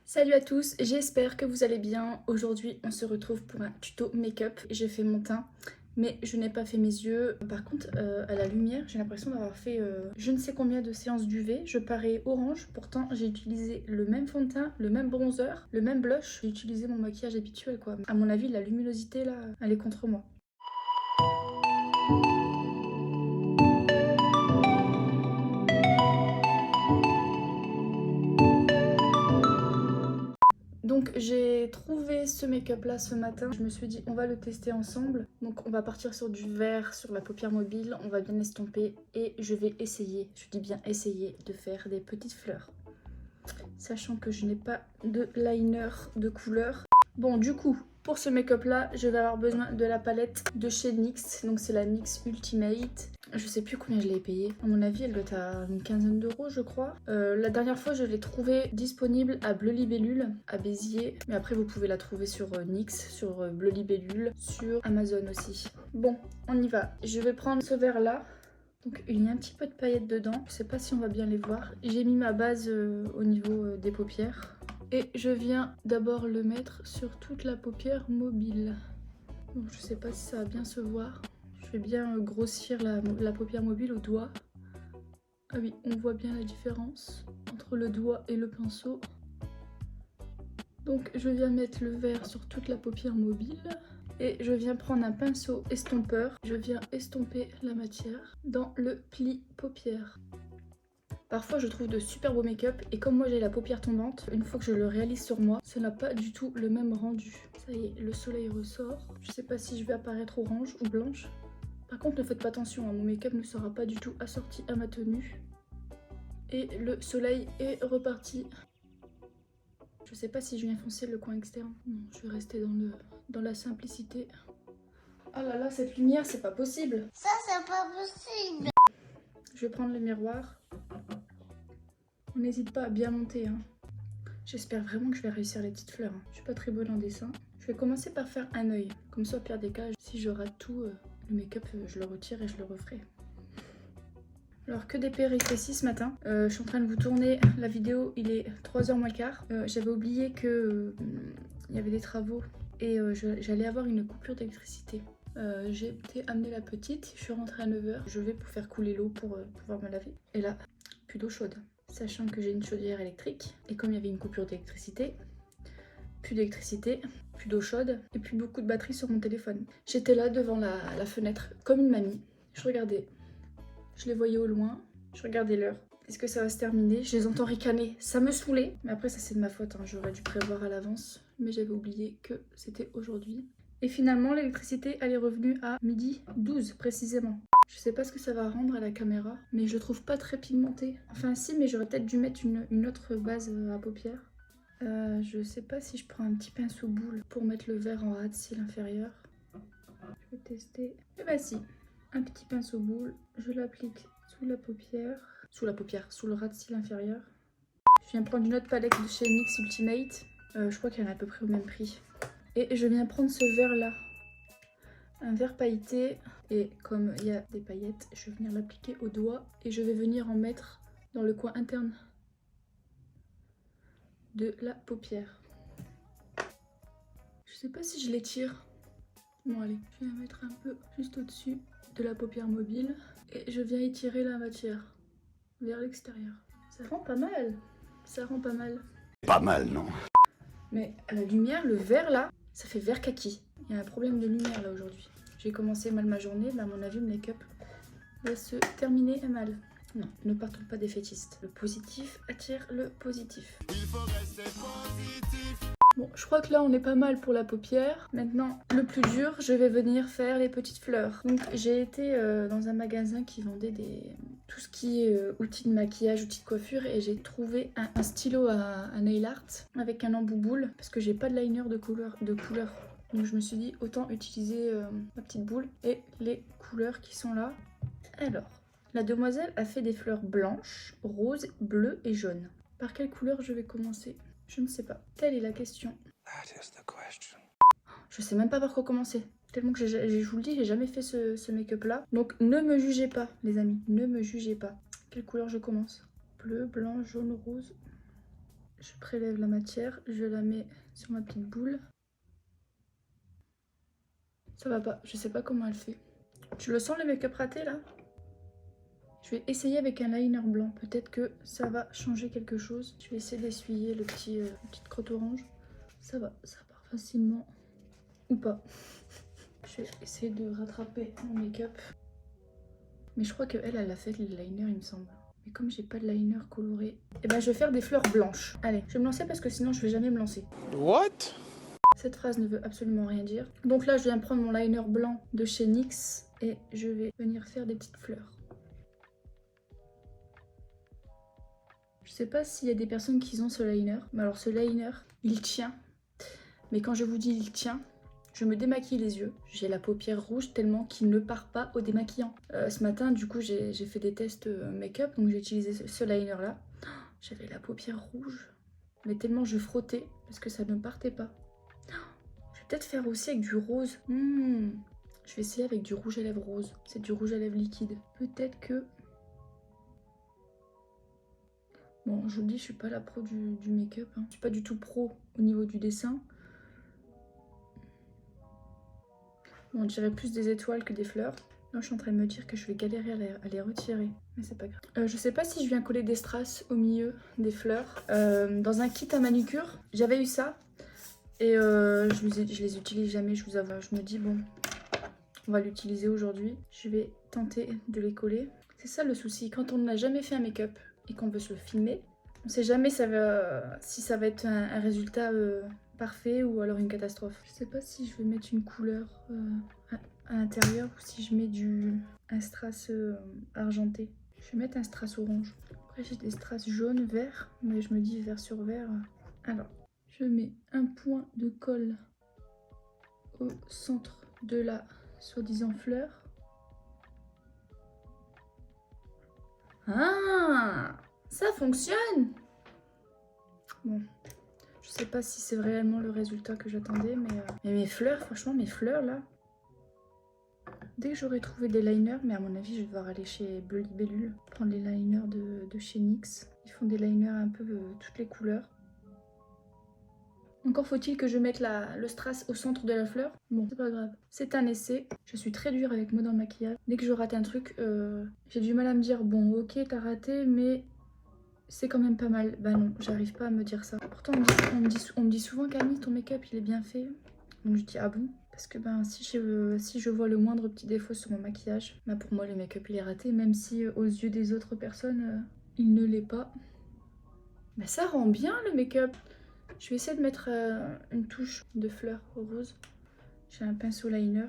Salut à tous, j'espère que vous allez bien. Aujourd'hui on se retrouve pour un tuto make-up. J'ai fait mon teint mais je n'ai pas fait mes yeux. Par contre à la lumière j'ai l'impression d'avoir fait je ne sais combien de séances d'UV. Je parais orange, pourtant j'ai utilisé le même fond de teint, le même bronzer, le même blush. J'ai utilisé mon maquillage habituel quoi. À mon avis la luminosité là elle est contre moi. Donc j'ai trouvé ce make-up là ce matin, je me suis dit on va le tester ensemble. Donc on va partir sur du vert sur la paupière mobile, on va bien estomper et je vais essayer, je dis bien essayer, de faire des petites fleurs. Sachant que je n'ai pas de liner de couleur. Bon du coup, pour ce make-up là, je vais avoir besoin de la palette de chez NYX, donc c'est la NYX Ultimate. Je sais plus combien je l'ai payée. À mon avis, elle doit être à une quinzaine d'euros, je crois. La dernière fois, je l'ai trouvée disponible à Bleu Libellule, à Béziers. Mais après, vous pouvez la trouver sur NYX, sur Bleu Libellule, sur Amazon aussi. Bon, on y va. Je vais prendre ce verre-là. Donc, il y a un petit peu de paillettes dedans. Je sais pas si on va bien les voir. J'ai mis ma base au niveau des paupières. Et je viens d'abord le mettre sur toute la paupière mobile. Donc, je sais pas si ça va bien se voir. Je vais bien grossir la paupière mobile au doigt. Ah oui, on voit bien la différence entre le doigt et le pinceau. Donc je viens mettre le vert sur toute la paupière mobile. Et je viens prendre un pinceau estompeur. Je viens estomper la matière dans le pli paupière. Parfois je trouve de super beaux make-up et comme moi j'ai la paupière tombante, une fois que je le réalise sur moi, ça n'a pas du tout le même rendu. Ça y est, le soleil ressort. Je sais pas si je vais apparaître orange ou blanche. Par contre, ne faites pas attention, hein, mon make-up ne sera pas du tout assorti à ma tenue. Et le soleil est reparti. Je sais pas si je viens foncer le coin externe. Non, je vais rester dans la simplicité. Oh là là, cette lumière, c'est pas possible. Ça, c'est pas possible. Je vais prendre le miroir. On n'hésite pas à bien monter. Hein. J'espère vraiment que je vais réussir les petites fleurs. Hein. Je suis pas très bonne en dessin. Je vais commencer par faire un œil. Comme ça, au pire des cas, si je rate tout, le make-up, je le retire et je le referai. Alors que des péripéties ce matin, je suis en train de vous tourner la vidéo, il est 3h moins le quart. J'avais oublié que il y avait des travaux et j'allais avoir une coupure d'électricité. J'ai été amener la petite, je suis rentrée à 9h, je vais pour faire couler l'eau pour pouvoir me laver. Et là, plus d'eau chaude. Sachant que j'ai une chaudière électrique et comme il y avait une coupure d'électricité, plus d'électricité, plus d'eau chaude et plus beaucoup de batterie sur mon téléphone. J'étais là devant la fenêtre comme une mamie, je regardais. Je les voyais au loin, je regardais l'heure. Est-ce que ça va se terminer? Je les entends ricaner, ça me saoulait. Mais après ça c'est de ma faute, hein. J'aurais dû prévoir à l'avance. Mais j'avais oublié que c'était aujourd'hui. Et finalement l'électricité elle est revenue à 12h précisément. Je sais pas ce que ça va rendre à la caméra, mais je le trouve pas très pigmenté. Enfin si, mais j'aurais peut-être dû mettre une autre base à paupières. Je sais pas si je prends un petit pinceau boule pour mettre le vert en ras de cils inférieur. Je vais tester. Et bah si. Un petit pinceau boule, je l'applique sous la paupière, sous le ras de cils inférieur. Je viens prendre une autre palette de chez NYX Ultimate, je crois qu'elle est à peu près au même prix. Et je viens prendre ce vert là, un vert pailleté, et comme il y a des paillettes, je vais venir l'appliquer au doigt et je vais venir en mettre dans le coin interne de la paupière. Je sais pas si je l'étire. Bon allez, je vais la mettre un peu juste au-dessus de la paupière mobile et je viens étirer la matière vers l'extérieur. Ça rend pas mal, ça rend pas mal. Pas mal, non? Mais la lumière, le vert là, ça fait vert kaki. Il y a un problème de lumière là aujourd'hui. J'ai commencé mal ma journée, mais à mon avis le make-up va se terminer mal. Non, ne partons pas des fétistes. Le positif attire le positif. Il faut rester positif. Bon, je crois que là on est pas mal pour la paupière. Maintenant, le plus dur, je vais venir faire les petites fleurs. Donc j'ai été dans un magasin qui vendait tout ce qui est outils de maquillage, outils de coiffure et j'ai trouvé un stylo à nail art avec un embout boule parce que j'ai pas de liner de couleur. Donc je me suis dit autant utiliser ma petite boule et les couleurs qui sont là. Alors, la demoiselle a fait des fleurs blanches, roses, bleues et jaunes. Par quelle couleur je vais commencer? Je ne sais pas. Telle est la question. Je sais même pas par quoi commencer. Tellement que je vous le dis, j'ai jamais fait ce make-up là. Donc ne me jugez pas, les amis. Ne me jugez pas. Quelle couleur je commence? Bleu, blanc, jaune, rose. Je prélève la matière, je la mets sur ma petite boule. Ça va pas, je sais pas comment elle fait. Tu le sens le make-up raté là? Je vais essayer avec un liner blanc, peut-être que ça va changer quelque chose. Je vais essayer d'essuyer la petite crotte orange. Ça va, ça part facilement. Ou pas. Je vais essayer de rattraper mon make-up. Mais je crois qu'elle a fait le liner, il me semble. Mais comme j'ai pas de liner coloré, et ben je vais faire des fleurs blanches. Allez, je vais me lancer parce que sinon je vais jamais me lancer. What? Cette phrase ne veut absolument rien dire. Donc là, je viens prendre mon liner blanc de chez NYX et je vais venir faire des petites fleurs. Je sais pas s'il y a des personnes qui ont ce liner. Mais alors ce liner, il tient. Mais quand je vous dis il tient, je me démaquille les yeux. J'ai la paupière rouge tellement qu'il ne part pas au démaquillant. Ce matin, du coup, j'ai fait des tests make-up. Donc j'ai utilisé ce liner là. J'avais la paupière rouge. Mais tellement je frottais parce que ça ne partait pas. Je vais peut-être faire aussi avec du rose. Je vais essayer avec du rouge à lèvres rose. C'est du rouge à lèvres liquide. Peut-être que... Bon, je vous le dis, je suis pas la pro du make-up. Je suis pas du tout pro au niveau du dessin. Bon, on dirait plus des étoiles que des fleurs. Là, je suis en train de me dire que je vais galérer à les retirer. Mais c'est pas grave. Je sais pas si je viens coller des strass au milieu des fleurs. Dans un kit à manucure, j'avais eu ça. Et je les utilise jamais, je vous avoue. Je me dis, bon, on va l'utiliser aujourd'hui. Je vais tenter de les coller. C'est ça le souci. Quand on n'a jamais fait un make-up et qu'on veut se le filmer, on sait jamais si ça va être un résultat parfait ou alors une catastrophe. Je sais pas si je vais mettre une couleur à l'intérieur ou si je mets un strass argenté. Je vais mettre un strass orange. Après j'ai des strass jaunes, verts, mais je me dis vert sur vert. Alors, je mets un point de colle au centre de la soi-disant fleur. Ah, ça fonctionne! Bon, je sais pas si c'est réellement le résultat que j'attendais, mais mes fleurs, franchement, mes fleurs là. Dès que j'aurai trouvé des liners, mais à mon avis, je vais devoir aller chez Bleu Libellule, prendre les liners de chez NYX. Ils font des liners un peu toutes les couleurs. Encore faut-il que je mette le strass au centre de la fleur. Bon, c'est pas grave. C'est un essai. Je suis très dure avec moi dans le maquillage. Dès que je rate un truc, j'ai du mal à me dire, bon, ok, t'as raté, mais c'est quand même pas mal. Bah non, j'arrive pas à me dire ça. Pourtant, on me dit souvent, Camille, ton make-up, il est bien fait. Donc je dis, ah bon? Parce que ben, si je vois le moindre petit défaut sur mon maquillage, bah pour moi, le make-up, il est raté. Même si aux yeux des autres personnes, il ne l'est pas. Mais ça rend bien le make-up. Je vais essayer de mettre une touche de fleur rose. J'ai un pinceau liner.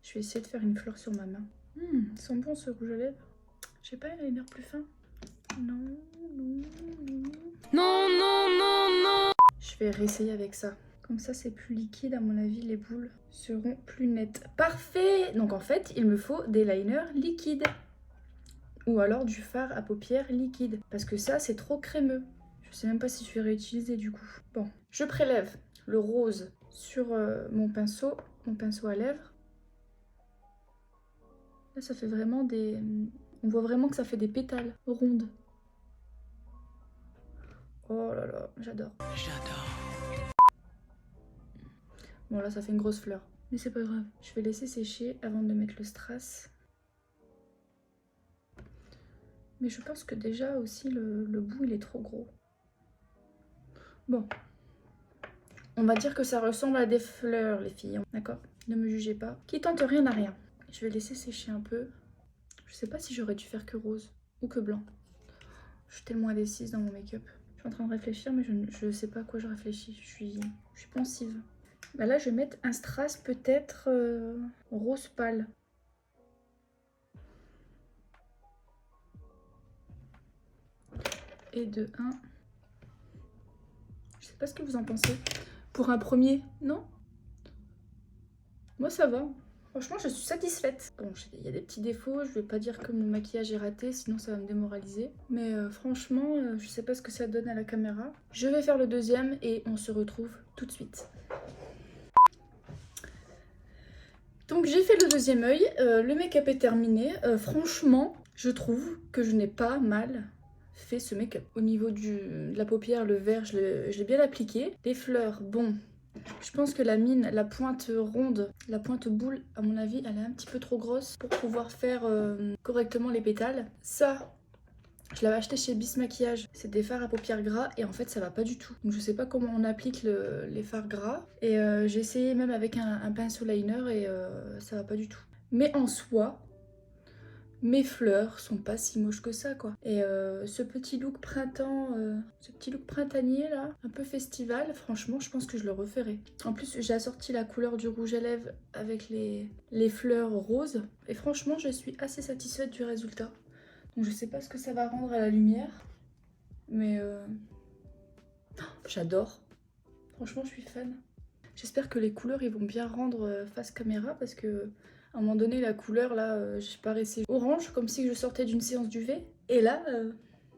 Je vais essayer de faire une fleur sur ma main. Il sent bon ce rouge à lèvres. J'ai pas un liner plus fin? Non, non, non. Non, non, non, non. Je vais réessayer avec ça. Comme ça, c'est plus liquide. À mon avis, les boules seront plus nettes. Parfait! Donc en fait, il me faut des liners liquides. Ou alors du fard à paupières liquide. Parce que ça, c'est trop crémeux. Je sais même pas si je vais réutiliser du coup. Bon, je prélève le rose sur mon pinceau à lèvres. Là, ça fait vraiment des... On voit vraiment que ça fait des pétales rondes. Oh là là, j'adore. J'adore. Bon, là, ça fait une grosse fleur. Mais c'est pas grave. Je vais laisser sécher avant de mettre le strass. Mais je pense que déjà aussi, le bout, il est trop gros. Bon, on va dire que ça ressemble à des fleurs, les filles. D'accord? Ne me jugez pas. Qui tente rien n'a rien. Je vais laisser sécher un peu. Je sais pas si j'aurais dû faire que rose ou que blanc. Je suis tellement indécise dans mon make-up. Je suis en train de réfléchir, mais je sais pas à quoi je réfléchis. Je suis pensive. Bah là, je vais mettre un strass peut-être rose pâle. Et de 1... Je sais pas ce que vous en pensez. Pour un premier, non? Moi, ça va. Franchement, je suis satisfaite. Bon, il y a des petits défauts. Je vais pas dire que mon maquillage est raté, sinon ça va me démoraliser. Mais franchement, je sais pas ce que ça donne à la caméra. Je vais faire le deuxième et on se retrouve tout de suite. Donc j'ai fait le deuxième œil. Le make-up est terminé. Franchement, je trouve que je n'ai pas mal fait ce make-up. Au niveau de la paupière, le vert, je l'ai bien appliqué. Les fleurs, bon, je pense que la mine, la pointe ronde, la pointe boule, à mon avis, elle est un petit peu trop grosse pour pouvoir faire correctement les pétales. Ça, je l'avais acheté chez Bis Maquillage. C'est des fards à paupières gras et en fait, ça va pas du tout. Donc je sais pas comment on applique les fards gras. Et j'ai essayé même avec un pinceau liner et ça va pas du tout. Mais en soi, mes fleurs sont pas si moches que ça quoi. Et ce petit look printemps, ce petit look printanier là, un peu festival, franchement je pense que je le referai. En plus j'ai assorti la couleur du rouge à lèvres avec les fleurs roses. Et franchement je suis assez satisfaite du résultat. Donc je sais pas ce que ça va rendre à la lumière. Mais j'adore. Franchement je suis fan. J'espère que les couleurs ils vont bien rendre face caméra parce que à un moment donné, la couleur, là, je paraissais orange, comme si je sortais d'une séance d'UV. Et là,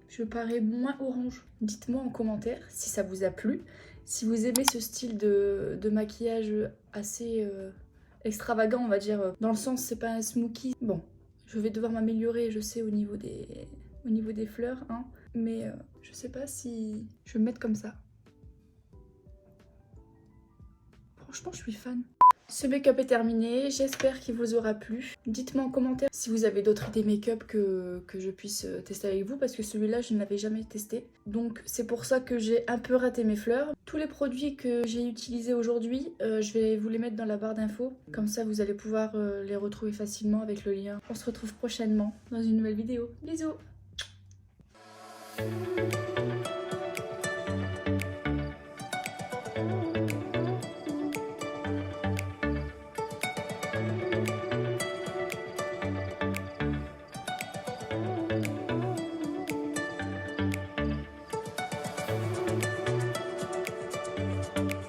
je parais moins orange. Dites-moi en commentaire si ça vous a plu. Si vous aimez ce style de maquillage assez extravagant, on va dire. Dans le sens, c'est pas un smoky. Bon, je vais devoir m'améliorer, je sais, au niveau des fleurs. Hein. Mais je sais pas si je vais me mettre comme ça. Franchement, je suis fan. Ce make-up est terminé, j'espère qu'il vous aura plu. Dites-moi en commentaire si vous avez d'autres idées make-up que je puisse tester avec vous parce que celui-là je ne l'avais jamais testé. Donc c'est pour ça que j'ai un peu raté mes fleurs. Tous les produits que j'ai utilisés aujourd'hui, je vais vous les mettre dans la barre d'infos. Comme ça vous allez pouvoir les retrouver facilement avec le lien. On se retrouve prochainement dans une nouvelle vidéo. Bisous!